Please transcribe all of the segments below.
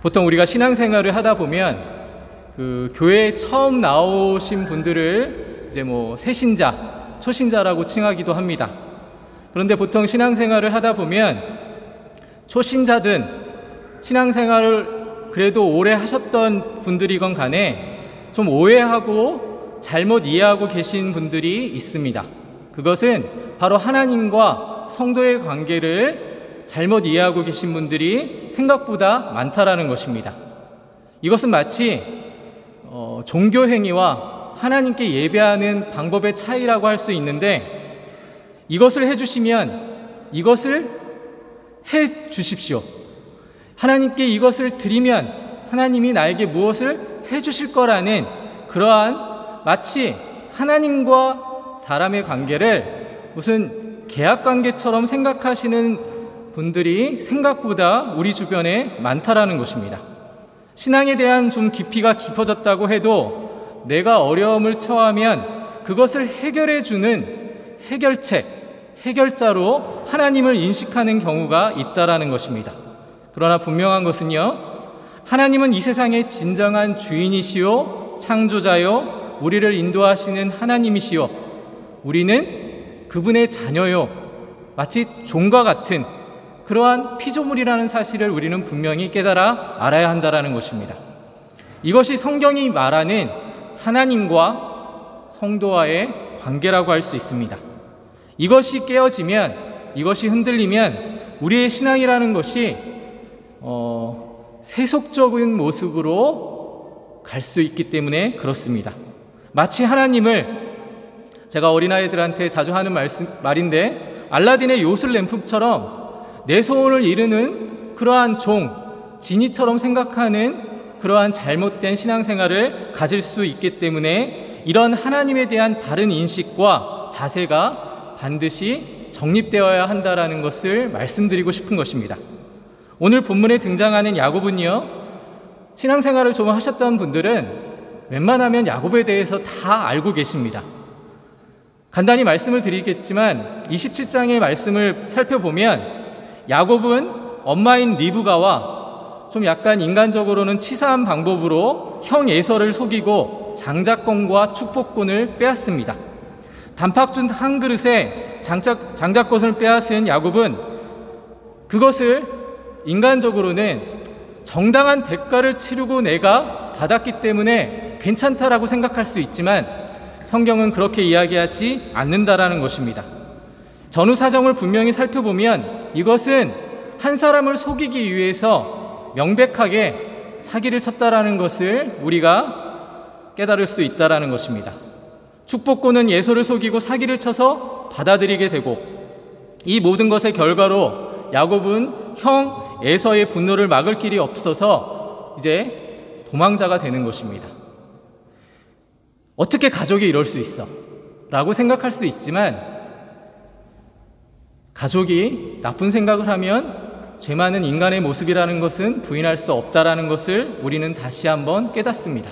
보통 우리가 신앙생활을 하다 보면 그 교회에 처음 나오신 분들을 이제 뭐 새신자, 초신자라고 칭하기도 합니다. 그런데 보통 신앙생활을 하다 보면 초신자든 신앙생활을 그래도 오래 하셨던 분들이건 간에 좀 오해하고 잘못 이해하고 계신 분들이 있습니다. 그것은 바로 하나님과 성도의 관계를 잘못 이해하고 계신 분들이 생각보다 많다라는 것입니다. 이것은 마치 종교 행위와 하나님께 예배하는 방법의 차이라고 할 수 있는데, 이것을 해주시면 이것을 해 주십시오, 하나님께 이것을 드리면 하나님이 나에게 무엇을 해 주실 거라는 그러한 마치 하나님과 사람의 관계를 무슨 계약관계처럼 생각하시는 분들이 생각보다 우리 주변에 많다라는 것입니다. 신앙에 대한 좀 깊이가 깊어졌다고 해도 내가 어려움을 처하면 그것을 해결해 주는 해결책, 해결자로 하나님을 인식하는 경우가 있다라는 것입니다. 그러나 분명한 것은요, 하나님은 이 세상의 진정한 주인이시요 창조자요 우리를 인도하시는 하나님이시요, 우리는 그분의 자녀요, 마치 종과 같은 그러한 피조물이라는 사실을 우리는 분명히 깨달아 알아야 한다라는 것입니다. 이것이 성경이 말하는 하나님과 성도와의 관계라고 할 수 있습니다. 이것이 깨어지면, 이것이 흔들리면 우리의 신앙이라는 것이 세속적인 모습으로 갈 수 있기 때문에 그렇습니다. 마치 하나님을, 제가 어린아이들한테 자주 하는 말인데, 알라딘의 요술 램프처럼 내 소원을 이루는 그러한 종, 지니처럼 생각하는 그러한 잘못된 신앙생활을 가질 수 있기 때문에 이런 하나님에 대한 바른 인식과 자세가 반드시 정립되어야 한다는 것을 말씀드리고 싶은 것입니다. 오늘 본문에 등장하는 야곱은요, 신앙생활을 좀 하셨던 분들은 웬만하면 야곱에 대해서 다 알고 계십니다. 간단히 말씀을 드리겠지만 27장의 말씀을 살펴보면 야곱은 엄마인 리브가와 좀 약간 인간적으로는 치사한 방법으로 형 에서를 속이고 장자권과 축복권을 빼앗습니다. 단팥죽 한 그릇에 장자권을 빼앗은 야곱은 그것을 인간적으로는 정당한 대가를 치르고 내가 받았기 때문에 괜찮다라고 생각할 수 있지만 성경은 그렇게 이야기하지 않는다라는 것입니다. 전후 사정을 분명히 살펴보면 이것은 한 사람을 속이기 위해서 명백하게 사기를 쳤다라는 것을 우리가 깨달을 수 있다라는 것입니다. 축복권은 예서를 속이고 사기를 쳐서 받아들이게 되고, 이 모든 것의 결과로 야곱은 형 에서의 분노를 막을 길이 없어서 이제 도망자가 되는 것입니다. 어떻게 가족이 이럴 수 있어? 라고 생각할 수 있지만, 가족이 나쁜 생각을 하면 죄 많은 인간의 모습이라는 것은 부인할 수 없다라는 것을 우리는 다시 한번 깨닫습니다.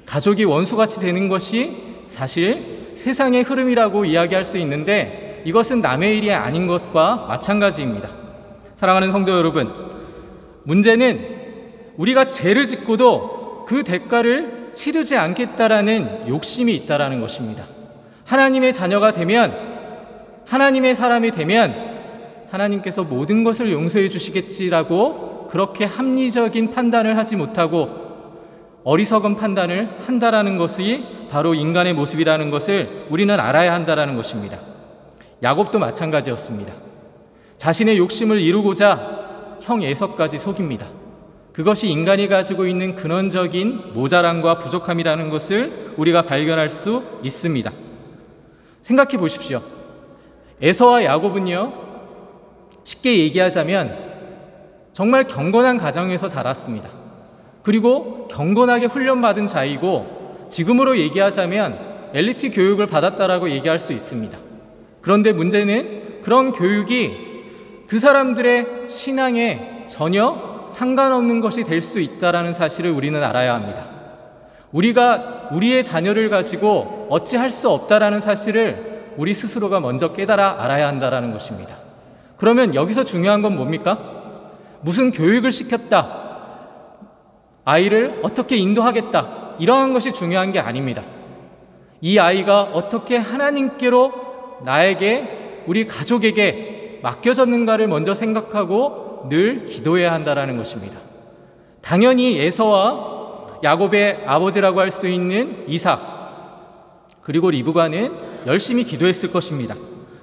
가족이 원수같이 되는 것이 사실 세상의 흐름이라고 이야기할 수 있는데, 이것은 남의 일이 아닌 것과 마찬가지입니다. 사랑하는 성도 여러분, 문제는 우리가 죄를 짓고도 그 대가를 치르지 않겠다라는 욕심이 있다라는 것입니다. 하나님의 자녀가 되면, 하나님의 사람이 되면 하나님께서 모든 것을 용서해 주시겠지라고 그렇게 합리적인 판단을 하지 못하고 어리석은 판단을 한다라는 것이 바로 인간의 모습이라는 것을 우리는 알아야 한다라는 것입니다. 야곱도 마찬가지였습니다. 자신의 욕심을 이루고자 형 에서까지 속입니다. 그것이 인간이 가지고 있는 근원적인 모자람과 부족함이라는 것을 우리가 발견할 수 있습니다. 생각해 보십시오. 에서와 야곱은요, 쉽게 얘기하자면 정말 경건한 가정에서 자랐습니다. 그리고 경건하게 훈련받은 자이고, 지금으로 얘기하자면 엘리트 교육을 받았다라고 얘기할 수 있습니다. 그런데 문제는 그런 교육이 그 사람들의 신앙에 전혀 상관없는 것이 될 수 있다는 사실을 우리는 알아야 합니다. 우리가 우리의 자녀를 가지고 어찌할 수 없다라는 사실을 우리 스스로가 먼저 깨달아 알아야 한다는 것입니다. 그러면 여기서 중요한 건 뭡니까? 무슨 교육을 시켰다, 아이를 어떻게 인도하겠다, 이러한 것이 중요한 게 아닙니다. 이 아이가 어떻게 하나님께로 나에게, 우리 가족에게 맡겨졌는가를 먼저 생각하고 늘 기도해야 한다는 것입니다. 당연히 에서와 야곱의 아버지라고 할 수 있는 이삭, 그리고 리브가는 열심히 기도했을 것입니다.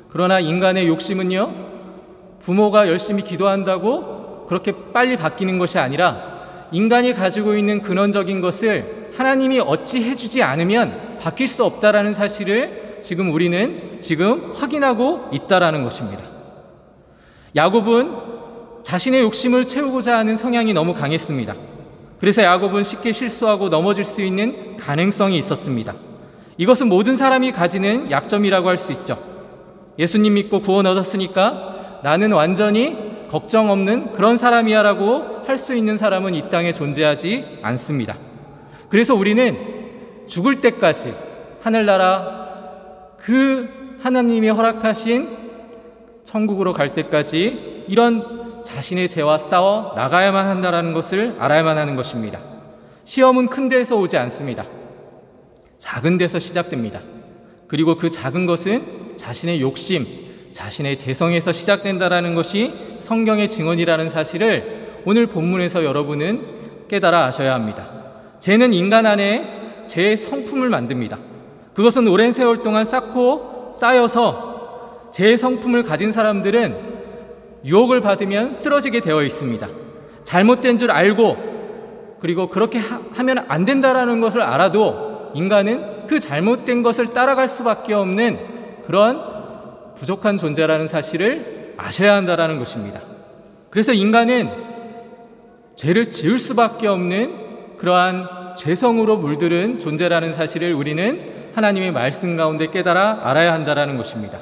그러나 인간의 욕심은요, 부모가 열심히 기도한다고 그렇게 빨리 바뀌는 것이 아니라 인간이 가지고 있는 근원적인 것을 하나님이 어찌 해주지 않으면 바뀔 수 없다라는 사실을 우리는 확인하고 있다라는 것입니다. 야곱은 자신의 욕심을 채우고자 하는 성향이 너무 강했습니다. 그래서 야곱은 쉽게 실수하고 넘어질 수 있는 가능성이 있었습니다. 이것은 모든 사람이 가지는 약점이라고 할 수 있죠. 예수님 믿고 구원 얻었으니까 나는 완전히 걱정 없는 그런 사람이야 라고 할 수 있는 사람은 이 땅에 존재하지 않습니다. 그래서 우리는 죽을 때까지 하늘나라, 그 하나님이 허락하신 천국으로 갈 때까지 이런 자신의 죄와 싸워 나가야만 한다는 것을 알아야만 하는 것입니다. 시험은 큰 데서 오지 않습니다. 작은 데서 시작됩니다. 그리고 그 작은 것은 자신의 욕심, 자신의 재성에서 시작된다는 것이 성경의 증언이라는 사실을 오늘 본문에서 여러분은 깨달아 아셔야 합니다. 죄는 인간 안에 죄의 성품을 만듭니다. 그것은 오랜 세월 동안 쌓고 쌓여서 죄의 성품을 가진 사람들은 유혹을 받으면 쓰러지게 되어 있습니다. 잘못된 줄 알고, 그리고 그렇게 하면 안 된다라는 것을 알아도 인간은 그 잘못된 것을 따라갈 수밖에 없는 그런 부족한 존재라는 사실을 아셔야 한다는 것입니다. 그래서 인간은 죄를 지을 수밖에 없는 그러한 죄성으로 물들은 존재라는 사실을 우리는 하나님의 말씀 가운데 깨달아 알아야 한다는 것입니다.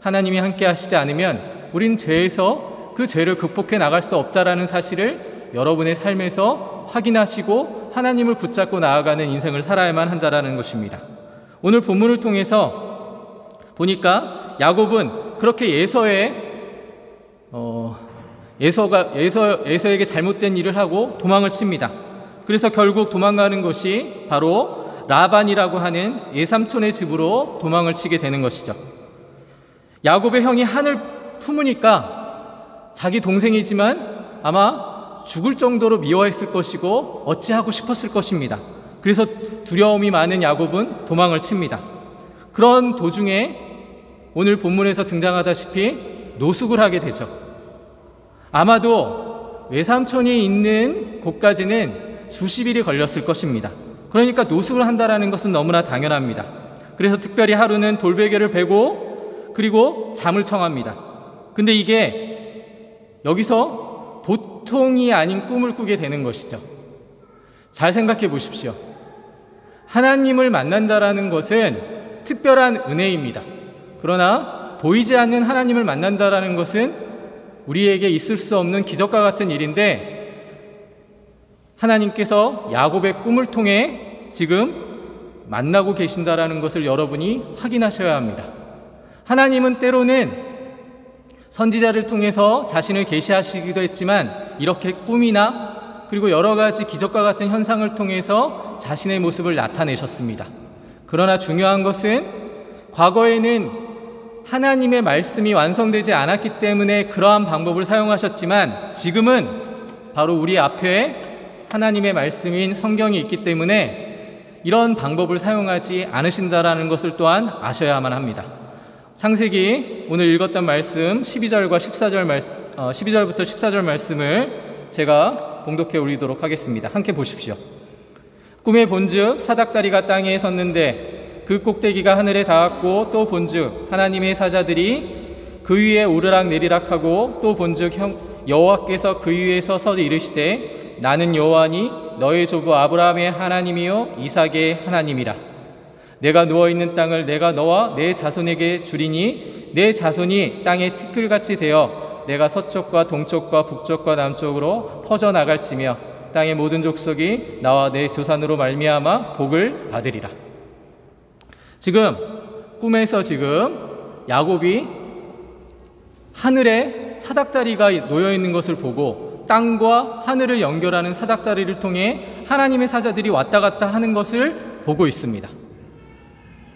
하나님이 함께 하시지 않으면 우린 죄에서 그 죄를 극복해 나갈 수 없다라는 사실을 여러분의 삶에서 확인하시고 하나님을 붙잡고 나아가는 인생을 살아야만 한다는 것입니다. 오늘 본문을 통해서 보니까 야곱은 그렇게 에서에게 잘못된 일을 하고 도망을 칩니다. 그래서 결국 도망가는 것이 바로 라반이라고 하는 외삼촌의 집으로 도망을 치게 되는 것이죠. 야곱의 형이 한을 품으니까 자기 동생이지만 아마 죽을 정도로 미워했을 것이고 어찌하고 싶었을 것입니다. 그래서 두려움이 많은 야곱은 도망을 칩니다. 그런 도중에 오늘 본문에서 등장하다시피 노숙을 하게 되죠. 아마도 외삼촌이 있는 곳까지는 수십일이 걸렸을 것입니다. 그러니까 노숙을 한다는 것은 너무나 당연합니다. 그래서 특별히 하루는 돌베개를 베고 그리고 잠을 청합니다. 근데 이게 여기서 보통이 아닌 꿈을 꾸게 되는 것이죠. 잘 생각해 보십시오. 하나님을 만난다라는 것은 특별한 은혜입니다. 그러나 보이지 않는 하나님을 만난다라는 것은 우리에게 있을 수 없는 기적과 같은 일인데 하나님께서 야곱의 꿈을 통해 지금 만나고 계신다라는 것을 여러분이 확인하셔야 합니다. 하나님은 때로는 선지자를 통해서 자신을 계시하시기도 했지만 이렇게 꿈이나 그리고 여러 가지 기적과 같은 현상을 통해서 자신의 모습을 나타내셨습니다. 그러나 중요한 것은 과거에는 하나님의 말씀이 완성되지 않았기 때문에 그러한 방법을 사용하셨지만 지금은 바로 우리 앞에 하나님의 말씀인 성경이 있기 때문에 이런 방법을 사용하지 않으신다라는 것을 또한 아셔야만 합니다. 창세기 오늘 읽었던 말씀 12절과 12절부터 14절 말씀을 제가 봉독해 올리도록 하겠습니다. 함께 보십시오. 꿈에 본즉 사닥다리가 땅에 섰는데 그 꼭대기가 하늘에 닿았고 또 본즉 하나님의 사자들이 그 위에 오르락 내리락하고 또 본즉 여호와께서 그 위에 서서 이르시되 나는 여호와니 너의 조부 아브라함의 하나님이요 이삭의 하나님이라. 내가 누워있는 땅을 내가 너와 내 자손에게 주리니 내 자손이 땅의 티끌같이 되어 내가 서쪽과 동쪽과 북쪽과 남쪽으로 퍼져나갈지며 땅의 모든 족속이 나와 내 조상으로 말미암아 복을 받으리라. 지금 꿈에서 지금 야곱이 하늘에 사닥다리가 놓여 있는 것을 보고 땅과 하늘을 연결하는 사닥다리를 통해 하나님의 사자들이 왔다 갔다 하는 것을 보고 있습니다.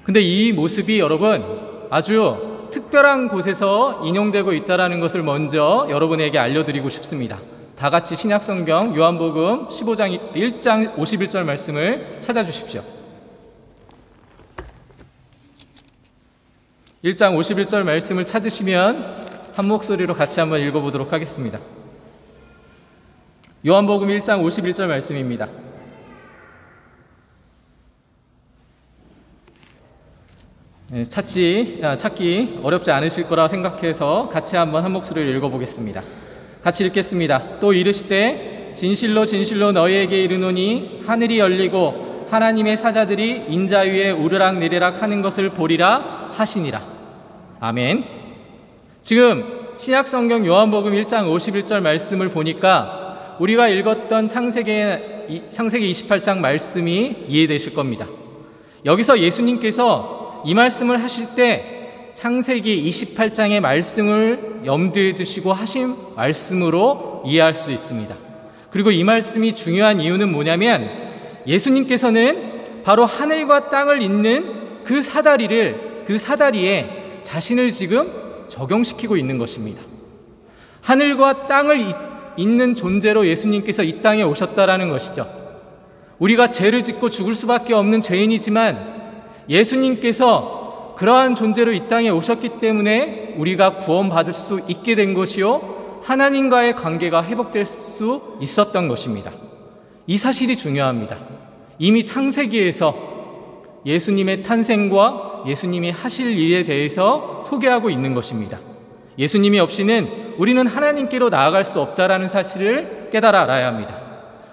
근데 이 모습이 여러분 아주 특별한 곳에서 인용되고 있다는 것을 먼저 여러분에게 알려드리고 싶습니다. 다 같이 신약성경 요한복음 15장 1장 51절 말씀을 찾아주십시오. 1장 51절 말씀을 찾으시면 한 목소리로 같이 한번 읽어보도록 하겠습니다. 요한복음 1장 51절 말씀입니다. 찾기 어렵지 않으실 거라 생각해서 같이 한번 한 목소리로 읽어보겠습니다. 같이 읽겠습니다. 또 이르시되 진실로 진실로 너희에게 이르노니 하늘이 열리고 하나님의 사자들이 인자 위에 우르락내리락 하는 것을 보리라 하시니라. 아멘. 지금 신약성경 요한복음 1장 51절 말씀을 보니까 우리가 읽었던 창세기 28장 말씀이 이해되실 겁니다. 여기서 예수님께서 이 말씀을 하실 때 창세기 28장의 말씀을 염두에 두시고 하신 말씀으로 이해할 수 있습니다. 그리고 이 말씀이 중요한 이유는 뭐냐면 예수님께서는 바로 하늘과 땅을 잇는 그 사다리에 자신을 지금 적용시키고 있는 것입니다. 하늘과 땅을 잇는 존재로 예수님께서 이 땅에 오셨다라는 것이죠. 우리가 죄를 짓고 죽을 수밖에 없는 죄인이지만 예수님께서 그러한 존재로 이 땅에 오셨기 때문에 우리가 구원받을 수 있게 된 것이요 하나님과의 관계가 회복될 수 있었던 것입니다. 이 사실이 중요합니다. 이미 창세기에서 예수님의 탄생과 예수님이 하실 일에 대해서 소개하고 있는 것입니다. 예수님이 없이는 우리는 하나님께로 나아갈 수 없다라는 사실을 깨달아 알아야 합니다.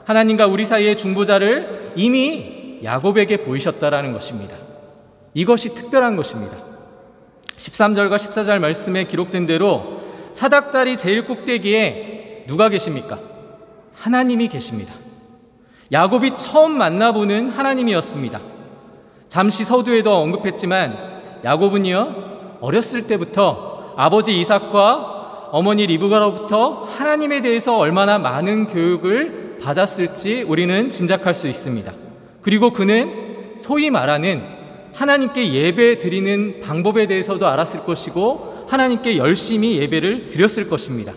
하나님과 우리 사이의 중보자를 이미 야곱에게 보이셨다라는 것입니다. 이것이 특별한 것입니다. 13절과 14절 말씀에 기록된 대로 사닥다리 제일 꼭대기에 누가 계십니까? 하나님이 계십니다. 야곱이 처음 만나보는 하나님이었습니다. 잠시 서두에도 언급했지만 야곱은요 어렸을 때부터 아버지 이삭과 어머니 리브가로부터 하나님에 대해서 얼마나 많은 교육을 받았을지 우리는 짐작할 수 있습니다. 그리고 그는 소위 말하는 하나님께 예배 드리는 방법에 대해서도 알았을 것이고 하나님께 열심히 예배를 드렸을 것입니다.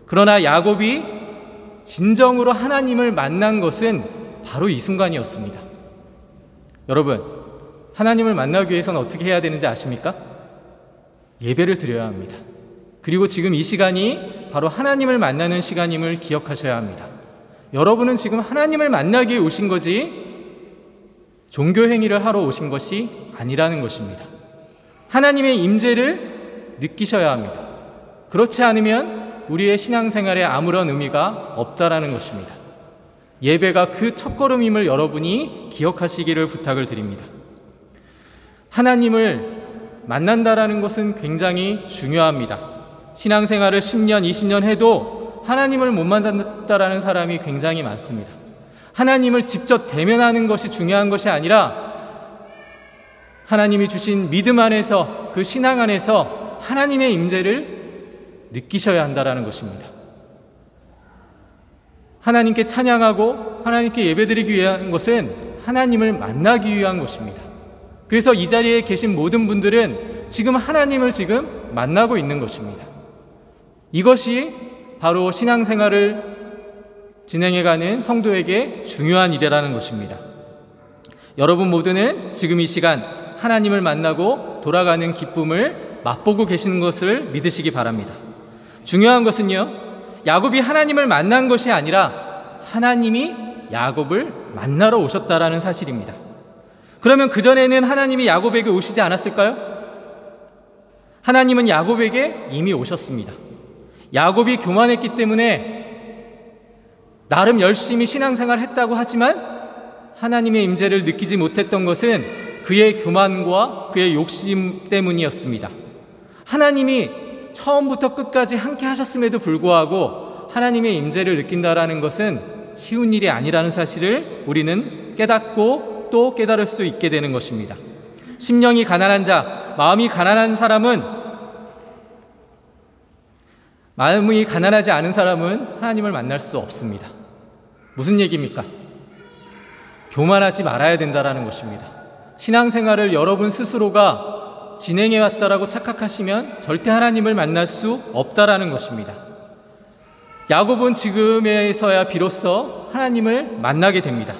그러나 야곱이 진정으로 하나님을 만난 것은 바로 이 순간이었습니다. 여러분, 하나님을 만나기 위해서는 어떻게 해야 되는지 아십니까? 예배를 드려야 합니다. 그리고 지금 이 시간이 바로 하나님을 만나는 시간임을 기억하셔야 합니다. 여러분은 지금 하나님을 만나기 위해 오신 거지 종교 행위를 하러 오신 것이 아니라는 것입니다. 하나님의 임재를 느끼셔야 합니다. 그렇지 않으면 우리의 신앙생활에 아무런 의미가 없다라는 것입니다. 예배가 그 첫걸음임을 여러분이 기억하시기를 부탁을 드립니다. 하나님을 만난다라는 것은 굉장히 중요합니다. 신앙생활을 10년, 20년 해도 하나님을 못 만났다라는 사람이 굉장히 많습니다. 하나님을 직접 대면하는 것이 중요한 것이 아니라 하나님이 주신 믿음 안에서 그 신앙 안에서 하나님의 임재를 느끼셔야 한다는 것입니다. 하나님께 찬양하고 하나님께 예배드리기 위한 것은 하나님을 만나기 위한 것입니다. 그래서 이 자리에 계신 모든 분들은 지금 하나님을 지금 만나고 있는 것입니다. 이것이 바로 신앙생활을 진행해가는 성도에게 중요한 일이라는 것입니다. 여러분 모두는 지금 이 시간 하나님을 만나고 돌아가는 기쁨을 맛보고 계시는 것을 믿으시기 바랍니다. 중요한 것은요, 야곱이 하나님을 만난 것이 아니라 하나님이 야곱을 만나러 오셨다라는 사실입니다. 그러면 그전에는 하나님이 야곱에게 오시지 않았을까요? 하나님은 야곱에게 이미 오셨습니다. 야곱이 교만했기 때문에 나름 열심히 신앙생활을 했다고 하지만 하나님의 임재를 느끼지 못했던 것은 그의 교만과 그의 욕심 때문이었습니다. 하나님이 처음부터 끝까지 함께 하셨음에도 불구하고 하나님의 임재를 느낀다라는 것은 쉬운 일이 아니라는 사실을 우리는 깨닫고 또 깨달을 수 있게 되는 것입니다. 심령이 가난한 자, 마음이 가난한 사람은 마음이 가난하지 않은 사람은 하나님을 만날 수 없습니다. 무슨 얘기입니까? 교만하지 말아야 된다는 것입니다. 신앙생활을 여러분 스스로가 진행해 왔다라고 착각하시면 절대 하나님을 만날 수 없다라는 것입니다. 야곱은 지금에서야 비로소 하나님을 만나게 됩니다.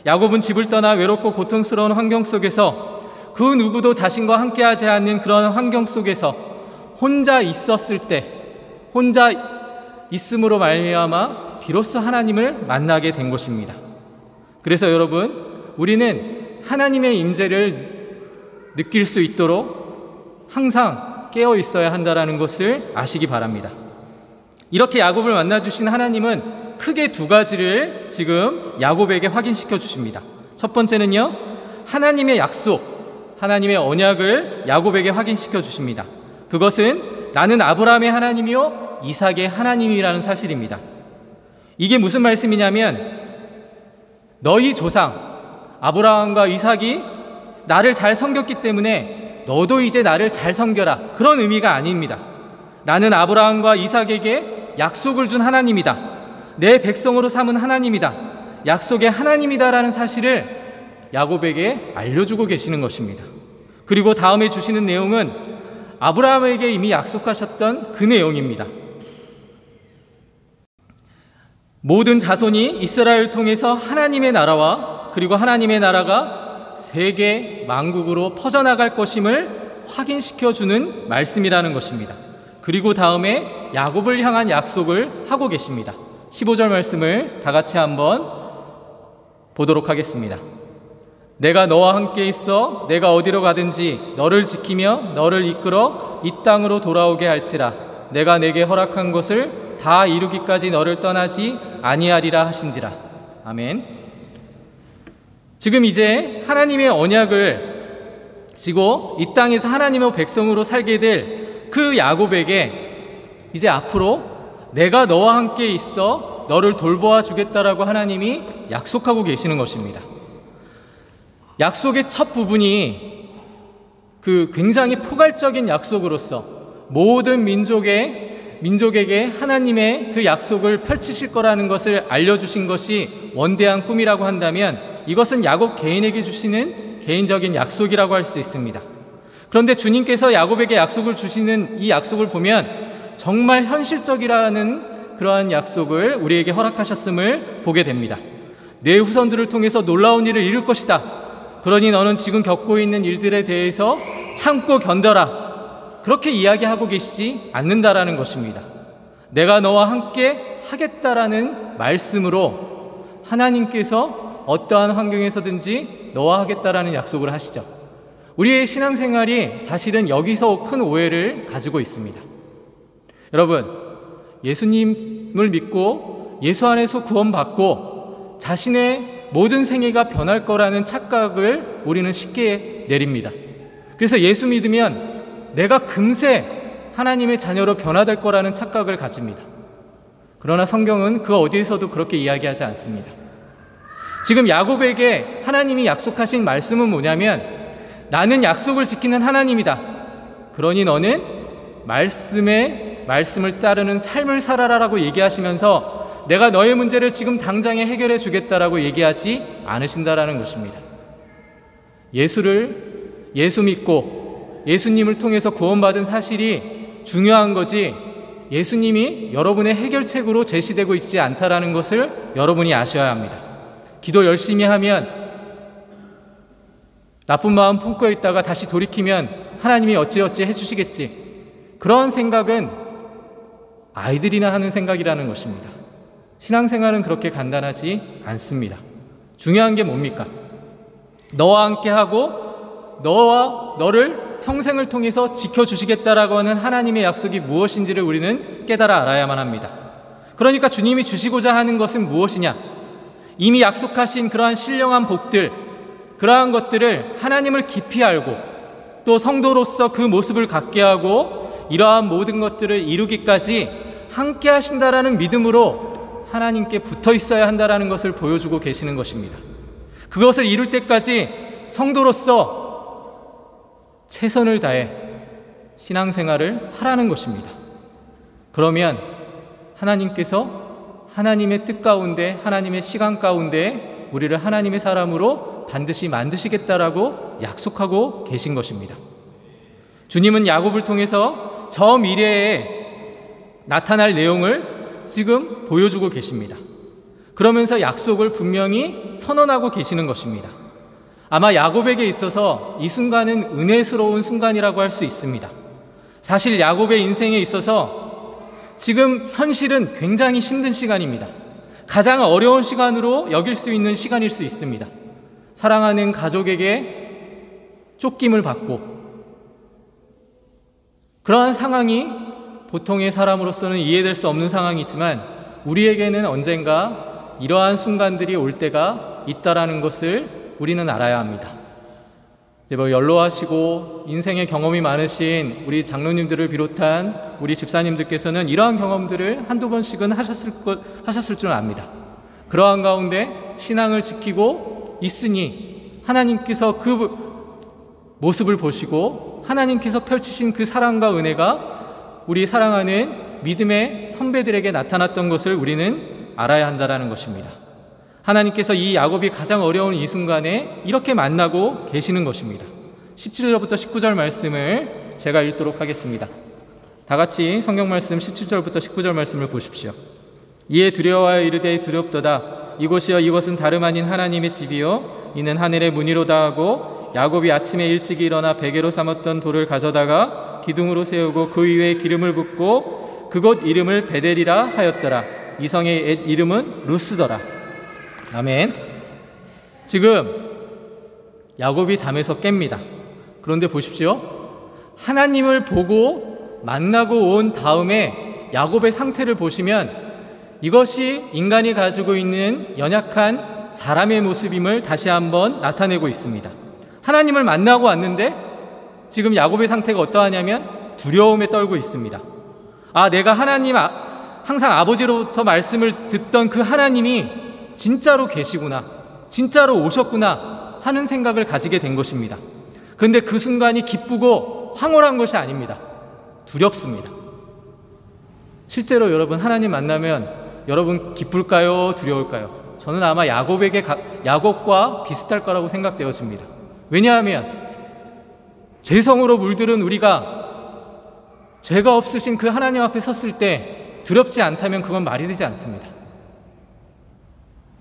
야곱은 집을 떠나 외롭고 고통스러운 환경 속에서 그 누구도 자신과 함께하지 않는 그런 환경 속에서 혼자 있었을 때, 혼자 있음으로 말미암아 비로소 하나님을 만나게 된 것입니다. 그래서 여러분, 우리는 하나님의 임재를 느낄 수 있도록 항상 깨어 있어야 한다는 것을 아시기 바랍니다. 이렇게 야곱을 만나주신 하나님은 크게 두 가지를 지금 야곱에게 확인시켜 주십니다. 첫 번째는요, 하나님의 약속, 하나님의 언약을 야곱에게 확인시켜 주십니다. 그것은 나는 아브라함의 하나님이요 이삭의 하나님이라는 사실입니다. 이게 무슨 말씀이냐면, 너희 조상 아브라함과 이삭이 나를 잘 섬겼기 때문에 너도 이제 나를 잘 섬겨라, 그런 의미가 아닙니다. 나는 아브라함과 이삭에게 약속을 준 하나님이다, 내 백성으로 삼은 하나님이다, 약속의 하나님이다라는 사실을 야곱에게 알려주고 계시는 것입니다. 그리고 다음에 주시는 내용은 아브라함에게 이미 약속하셨던 그 내용입니다. 모든 자손이 이스라엘을 통해서 하나님의 나라와, 그리고 하나님의 나라가 세계 만국으로 퍼져나갈 것임을 확인시켜주는 말씀이라는 것입니다. 그리고 다음에 야곱을 향한 약속을 하고 계십니다. 15절 말씀을 다 같이 한번 보도록 하겠습니다. 내가 너와 함께 있어 내가 어디로 가든지 너를 지키며 너를 이끌어 이 땅으로 돌아오게 할지라. 내가 내게 허락한 것을 다 이루기까지 너를 떠나지 아니하리라 하신지라. 아멘. 지금 이제 하나님의 언약을 지고 이 땅에서 하나님의 백성으로 살게 될 그 야곱에게 이제 앞으로 내가 너와 함께 있어 너를 돌보아 주겠다라고 하나님이 약속하고 계시는 것입니다. 약속의 첫 부분이 굉장히 포괄적인 약속으로서 모든 민족에게 하나님의 그 약속을 펼치실 거라는 것을 알려주신 것이 원대한 꿈이라고 한다면, 이것은 야곱 개인에게 주시는 개인적인 약속이라고 할 수 있습니다. 그런데 주님께서 야곱에게 약속을 주시는 이 약속을 보면 정말 현실적이라는 그러한 약속을 우리에게 허락하셨음을 보게 됩니다. 내 후손들을 통해서 놀라운 일을 이룰 것이다. 그러니 너는 지금 겪고 있는 일들에 대해서 참고 견뎌라. 그렇게 이야기하고 계시지 않는다라는 것입니다. 내가 너와 함께 하겠다라는 말씀으로 하나님께서 어떠한 환경에서든지 너와 하겠다라는 약속을 하시죠. 우리의 신앙생활이 사실은 여기서 큰 오해를 가지고 있습니다. 여러분, 예수님을 믿고 예수 안에서 구원받고 자신의 모든 생애가 변할 거라는 착각을 우리는 쉽게 내립니다. 그래서 예수 믿으면 내가 금세 하나님의 자녀로 변화될 거라는 착각을 가집니다. 그러나 성경은 그 어디에서도 그렇게 이야기하지 않습니다. 지금 야곱에게 하나님이 약속하신 말씀은 뭐냐면, 나는 약속을 지키는 하나님이다. 그러니 너는 말씀을 따르는 삶을 살아라라고 얘기하시면서 내가 너의 문제를 지금 당장에 해결해 주겠다라고 얘기하지 않으신다라는 것입니다. 예수 믿고 예수님을 통해서 구원받은 사실이 중요한 거지, 예수님이 여러분의 해결책으로 제시되고 있지 않다라는 것을 여러분이 아셔야 합니다. 기도 열심히 하면, 나쁜 마음 품고 있다가 다시 돌이키면 하나님이 어찌어찌 해주시겠지, 그런 생각은 아이들이나 하는 생각이라는 것입니다. 신앙생활은 그렇게 간단하지 않습니다. 중요한 게 뭡니까? 너와 함께하고 너를 평생을 통해서 지켜주시겠다라고 하는 하나님의 약속이 무엇인지를 우리는 깨달아 알아야만 합니다. 그러니까 주님이 주시고자 하는 것은 무엇이냐? 이미 약속하신 그러한 신령한 복들, 그러한 것들을 하나님을 깊이 알고 또 성도로서 그 모습을 갖게 하고 이러한 모든 것들을 이루기까지 함께 하신다라는 믿음으로 하나님께 붙어 있어야 한다라는 것을 보여주고 계시는 것입니다. 그것을 이룰 때까지 성도로서 최선을 다해 신앙생활을 하라는 것입니다. 그러면 하나님께서 하나님의 뜻 가운데, 하나님의 시간 가운데 우리를 하나님의 사람으로 반드시 만드시겠다라고 약속하고 계신 것입니다. 주님은 야곱을 통해서 저 미래에 나타날 내용을 지금 보여주고 계십니다. 그러면서 약속을 분명히 선언하고 계시는 것입니다. 아마 야곱에게 있어서 이 순간은 은혜스러운 순간이라고 할 수 있습니다. 사실 야곱의 인생에 있어서 지금 현실은 굉장히 힘든 시간입니다. 가장 어려운 시간으로 여길 수 있는 시간일 수 있습니다. 사랑하는 가족에게 쫓김을 받고, 그러한 상황이 보통의 사람으로서는 이해될 수 없는 상황이지만 우리에게는 언젠가 이러한 순간들이 올 때가 있다라는 것을 우리는 알아야 합니다. 이제 연로하시고 인생의 경험이 많으신 우리 장로님들을 비롯한 우리 집사님들께서는 이러한 경험들을 한두 번씩은 하셨을 줄 압니다. 그러한 가운데 신앙을 지키고 있으니 하나님께서 그 모습을 보시고 하나님께서 펼치신 그 사랑과 은혜가 우리 사랑하는 믿음의 선배들에게 나타났던 것을 우리는 알아야 한다는 것입니다. 하나님께서 이 야곱이 가장 어려운 이 순간에 이렇게 만나고 계시는 것입니다. 17절부터 19절 말씀을 제가 읽도록 하겠습니다. 다 같이 성경 말씀 17절부터 19절 말씀을 보십시오. 이에 두려워하여 이르되 두렵도다. 이곳이여 이것은 다름 아닌 하나님의 집이요 이는 하늘의 문이로다 하고 야곱이 아침에 일찍이 일어나 베개로 삼았던 돌을 가져다가 기둥으로 세우고 그 위에 기름을 붓고 그곳 이름을 베델이라 하였더라. 이 성의 옛 이름은 루스더라. 아멘. 지금 야곱이 잠에서 깹니다. 그런데 보십시오. 하나님을 보고 만나고 온 다음에 야곱의 상태를 보시면 이것이 인간이 가지고 있는 연약한 사람의 모습임을 다시 한번 나타내고 있습니다. 하나님을 만나고 왔는데 지금 야곱의 상태가 어떠하냐면 두려움에 떨고 있습니다. 내가 하나님 항상 아버지로부터 말씀을 듣던 그 하나님이 진짜로 계시구나, 진짜로 오셨구나 하는 생각을 가지게 된 것입니다. 그런데 그 순간이 기쁘고 황홀한 것이 아닙니다. 두렵습니다. 실제로 여러분 하나님 만나면 여러분 기쁠까요? 두려울까요? 저는 아마 야곱과 비슷할 거라고 생각되어집니다. 왜냐하면 죄성으로 물들은 우리가 죄가 없으신 그 하나님 앞에 섰을 때 두렵지 않다면 그건 말이 되지 않습니다.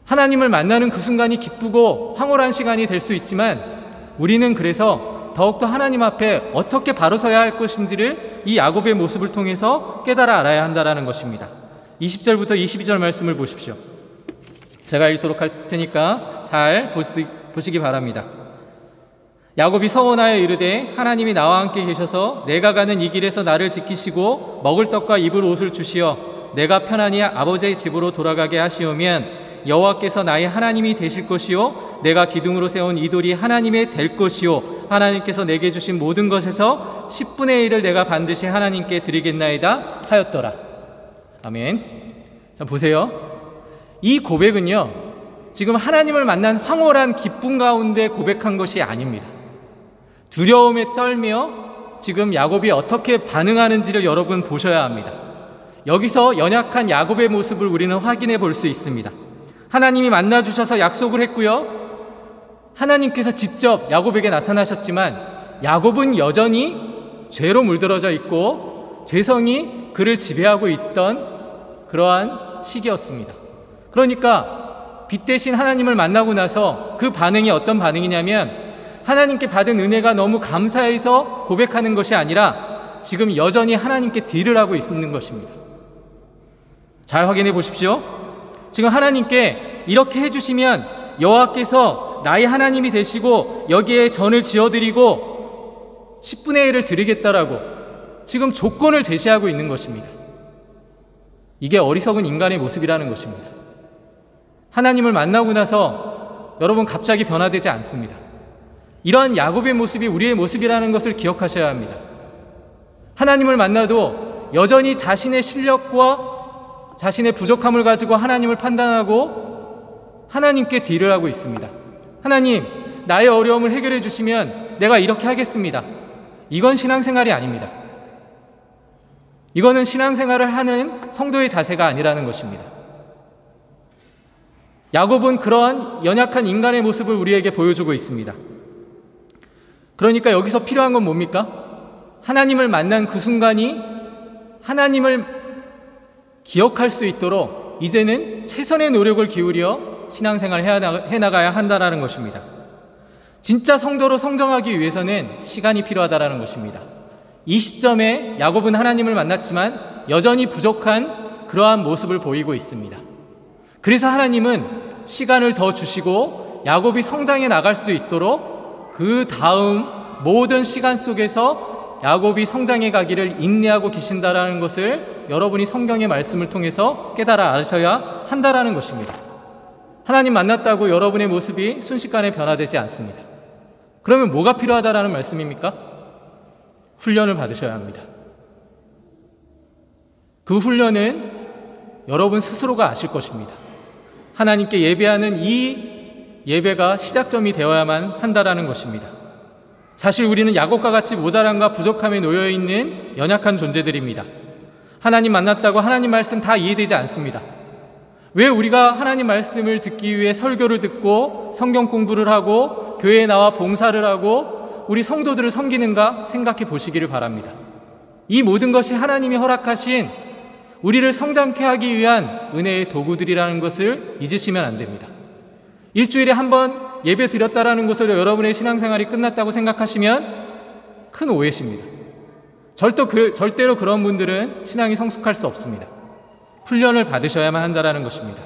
하나님을 만나는 그 순간이 기쁘고 황홀한 시간이 될 수 있지만 우리는 그래서 더욱더 하나님 앞에 어떻게 바로 서야 할 것인지를 이 야곱의 모습을 통해서 깨달아 알아야 한다는 것입니다. 20절부터 22절 말씀을 보십시오. 제가 읽도록 할 테니까 잘 보시기 바랍니다. 야곱이 서원하여 이르되 하나님이 나와 함께 계셔서 내가 가는 이 길에서 나를 지키시고 먹을 떡과 입을 옷을 주시어 내가 편안히 아버지의 집으로 돌아가게 하시오면 여호와께서 나의 하나님이 되실 것이요 내가 기둥으로 세운 이 돌이 하나님의 될 것이요 하나님께서 내게 주신 모든 것에서 10분의 1을 내가 반드시 하나님께 드리겠나이다 하였더라. 아멘. 자, 보세요. 이 고백은요 지금 하나님을 만난 황홀한 기쁨 가운데 고백한 것이 아닙니다. 두려움에 떨며 지금 야곱이 어떻게 반응하는지를 여러분 보셔야 합니다. 여기서 연약한 야곱의 모습을 우리는 확인해 볼 수 있습니다. 하나님이 만나주셔서 약속을 했고요. 하나님께서 직접 야곱에게 나타나셨지만 야곱은 여전히 죄로 물들어져 있고 죄성이 그를 지배하고 있던 그러한 시기였습니다. 그러니까 빛 대신 하나님을 만나고 나서 그 반응이 어떤 반응이냐면 하나님께 받은 은혜가 너무 감사해서 고백하는 것이 아니라 지금 여전히 하나님께 딜을 하고 있는 것입니다. 잘 확인해 보십시오. 지금 하나님께 이렇게 해주시면 여호와께서 나의 하나님이 되시고 여기에 전을 지어드리고 10분의 1을 드리겠다라고 지금 조건을 제시하고 있는 것입니다. 이게 어리석은 인간의 모습이라는 것입니다. 하나님을 만나고 나서 여러분 갑자기 변화되지 않습니다. 이러한 야곱의 모습이 우리의 모습이라는 것을 기억하셔야 합니다. 하나님을 만나도 여전히 자신의 실력과 자신의 부족함을 가지고 하나님을 판단하고 하나님께 딜을 하고 있습니다. 하나님, 나의 어려움을 해결해 주시면 내가 이렇게 하겠습니다. 이건 신앙생활이 아닙니다. 이거는 신앙생활을 하는 성도의 자세가 아니라는 것입니다. 야곱은 그러한 연약한 인간의 모습을 우리에게 보여주고 있습니다. 그러니까 여기서 필요한 건 뭡니까? 하나님을 만난 그 순간이 하나님을 기억할 수 있도록 이제는 최선의 노력을 기울여 신앙생활을 해나가야 한다는 것입니다. 진짜 성도로 성장하기 위해서는 시간이 필요하다는 것입니다. 이 시점에 야곱은 하나님을 만났지만 여전히 부족한 그러한 모습을 보이고 있습니다. 그래서 하나님은 시간을 더 주시고 야곱이 성장해 나갈 수 있도록 그 다음 모든 시간 속에서 야곱이 성장해 가기를 인내하고 계신다라는 것을 여러분이 성경의 말씀을 통해서 깨달아 아셔야 한다라는 것입니다. 하나님 만났다고 여러분의 모습이 순식간에 변화되지 않습니다. 그러면 뭐가 필요하다라는 말씀입니까? 훈련을 받으셔야 합니다. 그 훈련은 여러분 스스로가 아실 것입니다. 하나님께 예배하는 이 예배가 시작점이 되어야만 한다라는 것입니다. 사실 우리는 야곱과 같이 모자람과 부족함에 놓여있는 연약한 존재들입니다. 하나님 만났다고 하나님 말씀 다 이해되지 않습니다. 왜 우리가 하나님 말씀을 듣기 위해 설교를 듣고 성경 공부를 하고 교회에 나와 봉사를 하고 우리 성도들을 섬기는가 생각해 보시기를 바랍니다. 이 모든 것이 하나님이 허락하신 우리를 성장케 하기 위한 은혜의 도구들이라는 것을 잊으시면 안 됩니다. 일주일에 한 번 예배 드렸다라는 것으로 여러분의 신앙생활이 끝났다고 생각하시면 큰 오해십니다. 절대로 그런 분들은 신앙이 성숙할 수 없습니다. 훈련을 받으셔야만 한다는 것입니다.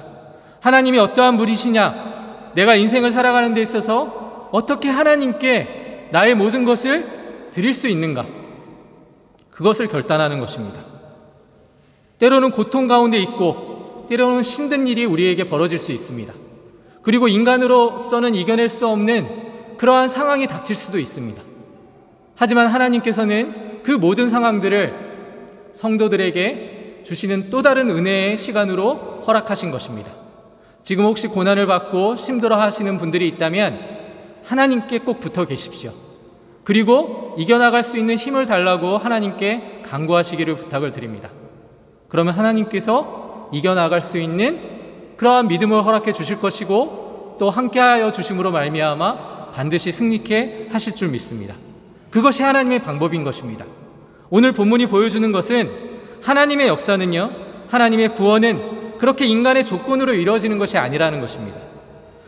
하나님이 어떠한 분이시냐, 내가 인생을 살아가는 데 있어서 어떻게 하나님께 나의 모든 것을 드릴 수 있는가, 그것을 결단하는 것입니다. 때로는 고통 가운데 있고 때로는 힘든 일이 우리에게 벌어질 수 있습니다. 그리고 인간으로서는 이겨낼 수 없는 그러한 상황이 닥칠 수도 있습니다. 하지만 하나님께서는 그 모든 상황들을 성도들에게 주시는 또 다른 은혜의 시간으로 허락하신 것입니다. 지금 혹시 고난을 받고 힘들어 하시는 분들이 있다면 하나님께 꼭 붙어 계십시오. 그리고 이겨나갈 수 있는 힘을 달라고 하나님께 간구하시기를 부탁을 드립니다. 그러면 하나님께서 이겨나갈 수 있는 그러한 믿음을 허락해 주실 것이고 또 함께하여 주심으로 말미암아 반드시 승리케 하실 줄 믿습니다. 그것이 하나님의 방법인 것입니다. 오늘 본문이 보여주는 것은 하나님의 역사는요, 하나님의 구원은 그렇게 인간의 조건으로 이루어지는 것이 아니라는 것입니다.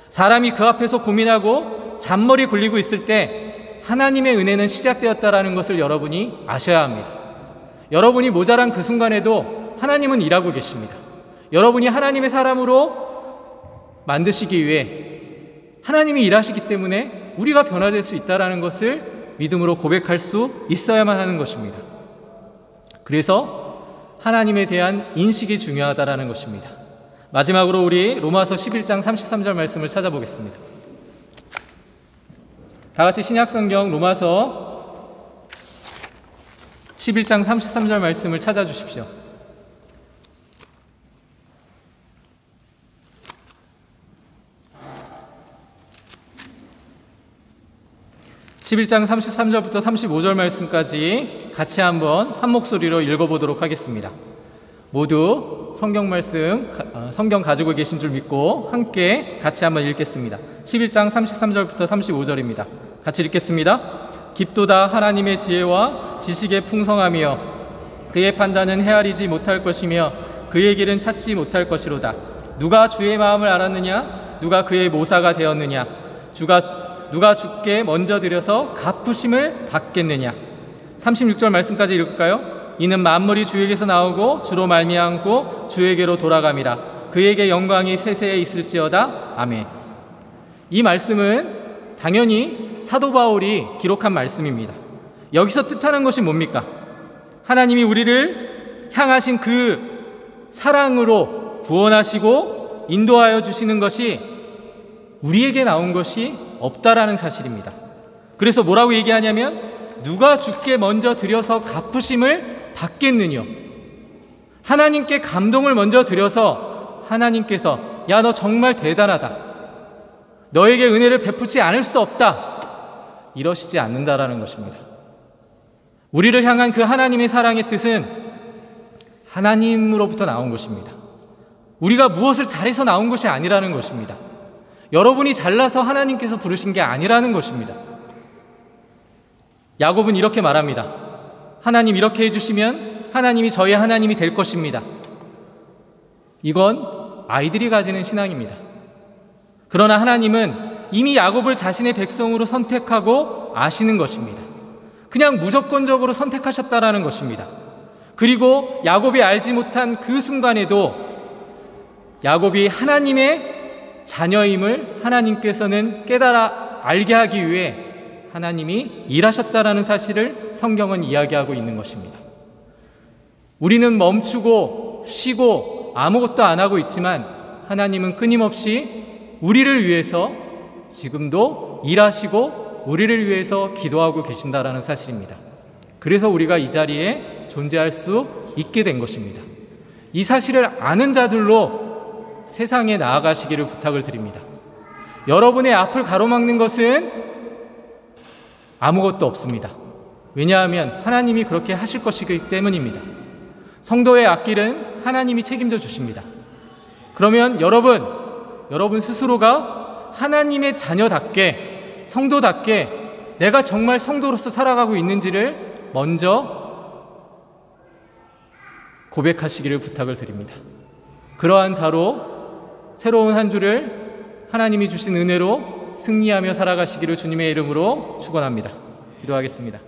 사람이 그 앞에서 고민하고 잔머리 굴리고 있을 때 하나님의 은혜는 시작되었다라는 것을 여러분이 아셔야 합니다. 여러분이 모자란 그 순간에도 하나님은 일하고 계십니다. 여러분이 하나님의 사람으로 만드시기 위해 하나님이 일하시기 때문에 우리가 변화될 수 있다는 것을 믿음으로 고백할 수 있어야만 하는 것입니다. 그래서 하나님에 대한 인식이 중요하다는 것입니다. 마지막으로 우리 로마서 11장 33절 말씀을 찾아보겠습니다. 다 같이 신약성경 로마서 11장 33절 말씀을 찾아주십시오. 11장 33절부터 35절 말씀까지 같이 한번 한 목소리로 읽어보도록 하겠습니다. 모두 성경 말씀, 성경 가지고 계신 줄 믿고 함께 같이 한번 읽겠습니다. 11장 33절부터 35절입니다. 같이 읽겠습니다. 깊도다 하나님의 지혜와 지식의 풍성하며 그의 판단은 헤아리지 못할 것이며 그의 길은 찾지 못할 것이로다. 누가 주의 마음을 알았느냐? 누가 그의 모사가 되었느냐? 누가 주께 먼저 드려서 갚으심을 받겠느냐? 36절 말씀까지 읽을까요? 이는 만물이 주에게서 나오고 주로 말미암고 주에게로 돌아감이라. 그에게 영광이 세세에 있을지어다. 아멘. 이 말씀은 당연히 사도 바울이 기록한 말씀입니다. 여기서 뜻하는 것이 뭡니까? 하나님이 우리를 향하신 그 사랑으로 구원하시고 인도하여 주시는 것이 우리에게 나온 것이 없다라는 사실입니다. 그래서 뭐라고 얘기하냐면 누가 주께 먼저 드려서 갚으심을 받겠느냐. 하나님께 감동을 먼저 드려서 하나님께서 야, 너 정말 대단하다, 너에게 은혜를 베푸지 않을 수 없다, 이러시지 않는다라는 것입니다. 우리를 향한 그 하나님의 사랑의 뜻은 하나님으로부터 나온 것입니다. 우리가 무엇을 잘해서 나온 것이 아니라는 것입니다. 여러분이 잘나서 하나님께서 부르신 게 아니라는 것입니다. 야곱은 이렇게 말합니다. 하나님 이렇게 해주시면 하나님이 저의 하나님이 될 것입니다. 이건 아이들이 가지는 신앙입니다. 그러나 하나님은 이미 야곱을 자신의 백성으로 선택하고 아시는 것입니다. 그냥 무조건적으로 선택하셨다라는 것입니다. 그리고 야곱이 알지 못한 그 순간에도 야곱이 하나님의 자녀임을 하나님께서는 깨달아 알게 하기 위해 하나님이 일하셨다라는 사실을 성경은 이야기하고 있는 것입니다. 우리는 멈추고 쉬고 아무것도 안 하고 있지만 하나님은 끊임없이 우리를 위해서 지금도 일하시고 우리를 위해서 기도하고 계신다라는 사실입니다. 그래서 우리가 이 자리에 존재할 수 있게 된 것입니다. 이 사실을 아는 자들로 세상에 나아가시기를 부탁을 드립니다. 여러분의 앞을 가로막는 것은 아무것도 없습니다. 왜냐하면 하나님이 그렇게 하실 것이기 때문입니다. 성도의 앞길은 하나님이 책임져 주십니다. 그러면 여러분 스스로가 하나님의 자녀답게, 성도답게 내가 정말 성도로서 살아가고 있는지를 먼저 고백하시기를 부탁을 드립니다. 그러한 자로 새로운 한 주를 하나님이 주신 은혜로 승리하며 살아가시기를 주님의 이름으로 축원합니다. 기도하겠습니다.